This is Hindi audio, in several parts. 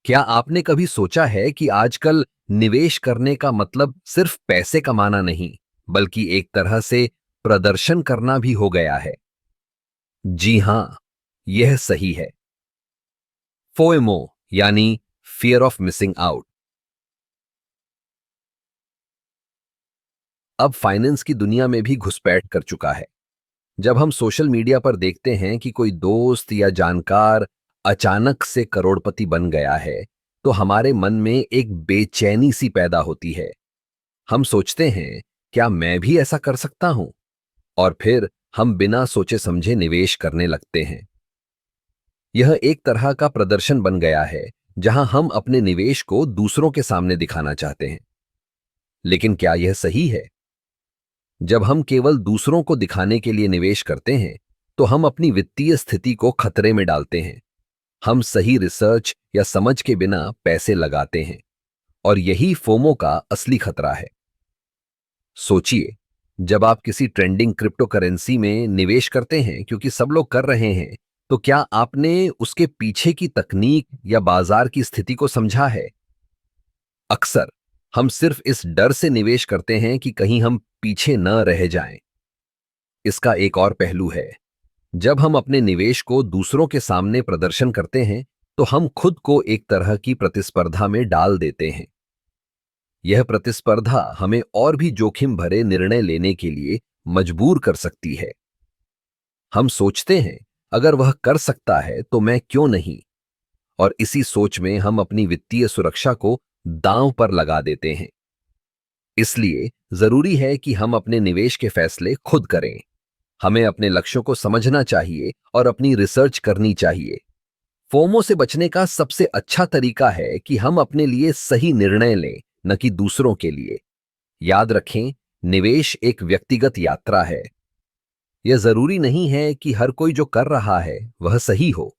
क्या आपने कभी सोचा है कि आजकल निवेश करने का मतलब सिर्फ पैसे कमाना नहीं, बल्कि एक तरह से प्रदर्शन करना भी हो गया है? जी हां, यह सही है। फोएमो यानी फियर ऑफ मिसिंग आउट अब फाइनेंस की दुनिया में भी घुसपैठ कर चुका है। जब हम सोशल मीडिया पर देखते हैं कि कोई दोस्त या जानकार अचानक से करोड़पति बन गया है, तो हमारे मन में एक बेचैनी सी पैदा होती है। हम सोचते हैं, क्या मैं भी ऐसा कर सकता हूं? और फिर हम बिना सोचे समझे निवेश करने लगते हैं। यह एक तरह का प्रदर्शन बन गया है, जहां हम अपने निवेश को दूसरों के सामने दिखाना चाहते हैं। लेकिन क्या यह सही है? जब हम केवल दूसरों को दिखाने के लिए निवेश करते हैं, तो हम अपनी वित्तीय स्थिति को खतरे में डालते हैं। हम सही रिसर्च या समझ के बिना पैसे लगाते हैं, और यही फोमो का असली खतरा है। सोचिए, जब आप किसी ट्रेंडिंग क्रिप्टो करेंसी में निवेश करते हैं क्योंकि सब लोग कर रहे हैं, तो क्या आपने उसके पीछे की तकनीक या बाजार की स्थिति को समझा है? अक्सर हम सिर्फ इस डर से निवेश करते हैं कि कहीं हम पीछे न रह जाएं। इसका एक और पहलू है। जब हम अपने निवेश को दूसरों के सामने प्रदर्शन करते हैं, तो हम खुद को एक तरह की प्रतिस्पर्धा में डाल देते हैं। यह प्रतिस्पर्धा हमें और भी जोखिम भरे निर्णय लेने के लिए मजबूर कर सकती है। हम सोचते हैं, अगर वह कर सकता है तो मैं क्यों नहीं? और इसी सोच में हम अपनी वित्तीय सुरक्षा को दांव पर लगा देते हैं। इसलिए जरूरी है कि हम अपने निवेश के फैसले खुद करें। हमें अपने लक्ष्यों को समझना चाहिए और अपनी रिसर्च करनी चाहिए। फोमो से बचने का सबसे अच्छा तरीका है कि हम अपने लिए सही निर्णय लें, न कि दूसरों के लिए। याद रखें, निवेश एक व्यक्तिगत यात्रा है। यह जरूरी नहीं है कि हर कोई जो कर रहा है वह सही हो।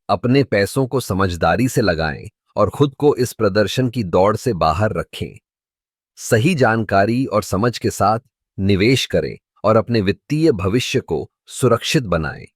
अपने पैसों को समझदारी से लगाएं और खुद को इस प्रदर्शन की दौड़ से बाहर रखें। सही जानकारी और समझ के साथ निवेश करें और अपने वित्तीय भविष्य को सुरक्षित बनाएं।